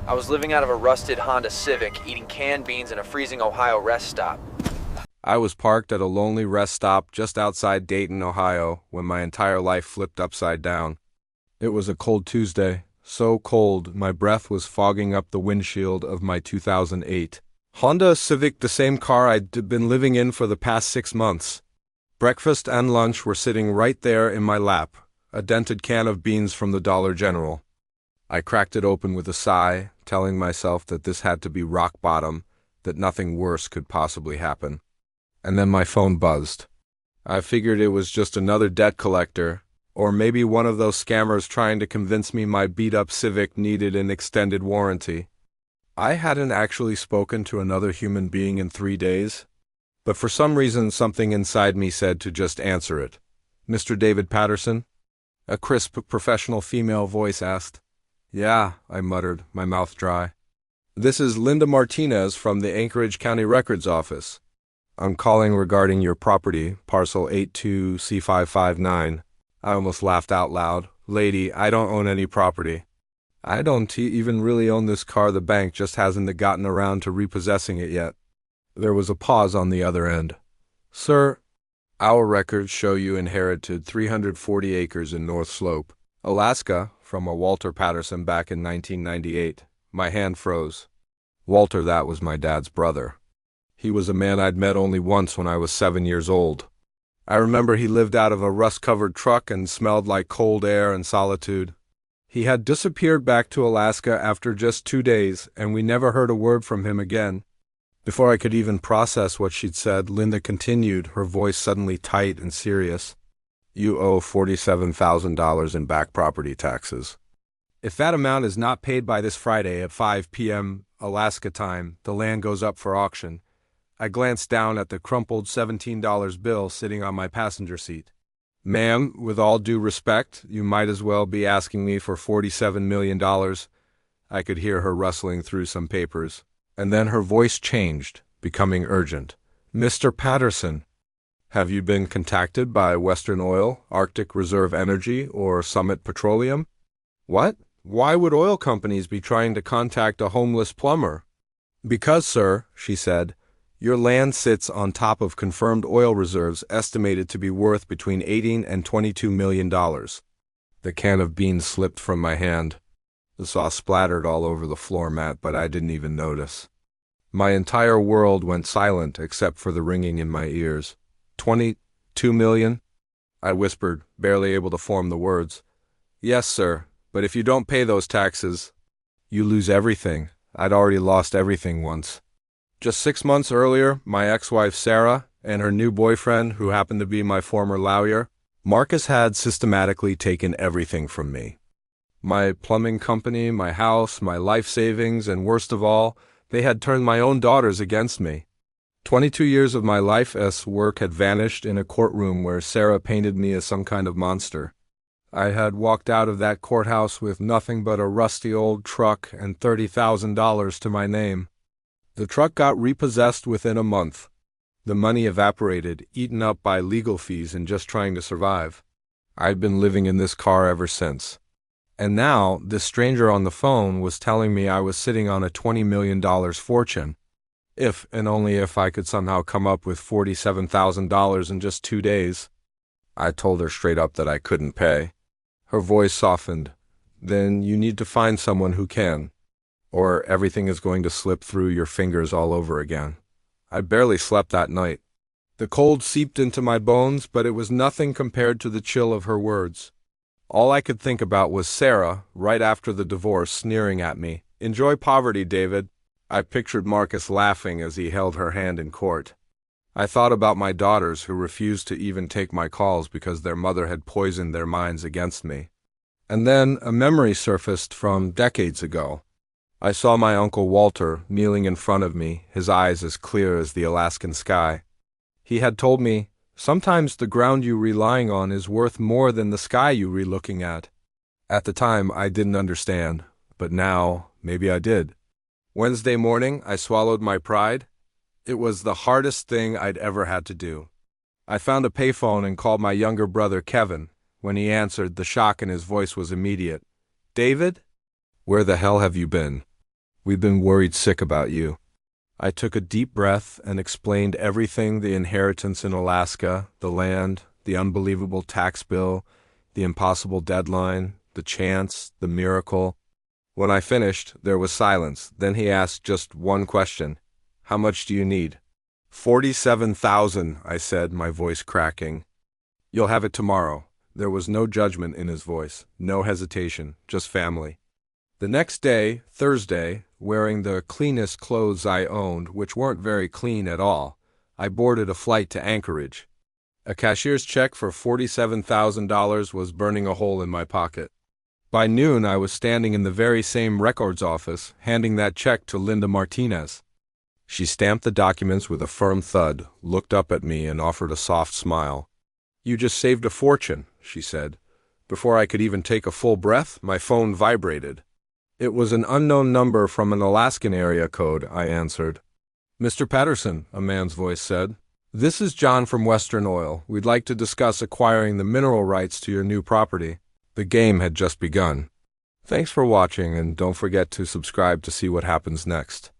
I was living out of a rusted Honda Civic, eating canned beans in a freezing Ohio rest stop. I was parked at a lonely rest stop just outside Dayton, Ohio, when my entire life flipped upside down. It was a cold Tuesday, so cold my breath was fogging up the windshield of my 2008 Honda Civic, the same car I'd been living in for the past 6 months. Breakfast and lunch were sitting right there in my lap, a dented can of beans from the Dollar General. I cracked it open with a sigh, telling myself that this had to be rock bottom, that nothing worse could possibly happen. And then my phone buzzed. I figured it was just another debt collector, or maybe one of those scammers trying to convince me my beat-up Civic needed an extended warranty. I hadn't actually spoken to another human being in 3 days, but for some reason something inside me said to just answer it. "Mr. David Patterson?" A crisp, professional female voice asked. "Yeah," I muttered, my mouth dry. "This is Linda Martinez from the Anchorage County Records Office. I'm calling regarding your property, parcel 82C559. I almost laughed out loud. "Lady, I don't own any property. I don't even really own this car. The bank just hasn't gotten around to repossessing it yet." There was a pause on the other end. "Sir, our records show you inherited 340 acres in North Slope, Alaska, from a Walter Patterson back in 1998. My hand froze. Walter, that was my dad's brother. He was a man I'd met only once when I was 7 years old. I remember he lived out of a rust-covered truck and smelled like cold air and solitude. He had disappeared back to Alaska after just 2 days, and we never heard a word from him again." Before I could even process what she'd said, Linda continued, her voice suddenly tight and serious. "You owe $47,000 in back property taxes. If that amount is not paid by this Friday at 5 p.m. Alaska time, the land goes up for auction." I glanced down at the crumpled $17 bill sitting on my passenger seat. "Ma'am, with all due respect, you might as well be asking me for $47 million. I could hear her rustling through some papers. And then her voice changed, becoming urgent. "Mr. Patterson, have you been contacted by Western Oil, Arctic Reserve Energy, or Summit Petroleum?" "What? Why would oil companies be trying to contact a homeless plumber?" "Because, sir," she said, "your land sits on top of confirmed oil reserves estimated to be worth between $18 and $22 million. The can of beans slipped from my hand. The sauce splattered all over the floor mat, but I didn't even notice. My entire world went silent except for the ringing in my ears. "$22 million? I whispered, barely able to form the words. "Yes, sir, but if you don't pay those taxes, you lose everything." I'd already lost everything once. Just 6 months earlier, my ex-wife Sarah and her new boyfriend, who happened to be my former lawyer, Marcus, had systematically taken everything from me. My plumbing company, my house, my life savings, and worst of all, they had turned my own daughters against me. 22 years of my life's work had vanished in a courtroom where Sarah painted me as some kind of monster. I had walked out of that courthouse with nothing but a rusty old truck and $30,000 to my name. The truck got repossessed within a month. The money evaporated, eaten up by legal fees and just trying to survive. I'd been living in this car ever since. And now, this stranger on the phone was telling me I was sitting on a $20 million fortune. If, and only if, I could somehow come up with $47,000 in just 2 days. I told her straight up that I couldn't pay. Her voice softened. "Then you need to find someone who can, or everything is going to slip through your fingers all over again." I barely slept that night. The cold seeped into my bones, but it was nothing compared to the chill of her words. All I could think about was Sarah, right after the divorce, sneering at me. "Enjoy poverty, David." I pictured Marcus laughing as he held her hand in court. I thought about my daughters who refused to even take my calls because their mother had poisoned their minds against me. And then a memory surfaced from decades ago. I saw my Uncle Walter kneeling in front of me, his eyes as clear as the Alaskan sky. He had told me, "Sometimes the ground you're relying on is worth more than the sky you're looking at." At the time, I didn't understand, but now, maybe I did. Wednesday morning, I swallowed my pride. It was the hardest thing I'd ever had to do. I found a payphone and called my younger brother, Kevin. When he answered, the shock in his voice was immediate. "David? Where the hell have you been?" We've been worried sick about you." I took a deep breath and explained everything: the inheritance in Alaska, the land, the unbelievable tax bill, the impossible deadline, the chance, the miracle. When I finished, there was silence. Then he asked just one question: "How much do you need?" 47,000, I said, my voice cracking. "You'll have it tomorrow." There was no judgment in his voice, no hesitation, just family. The next day, Thursday, wearing the cleanest clothes I owned, which weren't very clean at all, I boarded a flight to Anchorage. A cashier's check for $47,000 was burning a hole in my pocket. By noon, I was standing in the very same records office, handing that check to Linda Martinez. She stamped the documents with a firm thud, looked up at me, and offered a soft smile. "You just saved a fortune," she said. Before I could even take a full breath, my phone vibrated. It was an unknown number from an Alaskan area code, I answered. "Mr. Patterson," a man's voice said. "This is John from Western Oil. We'd like to discuss acquiring the mineral rights to your new property." The game had just begun. Thanks for watching, and don't forget to subscribe to see what happens next.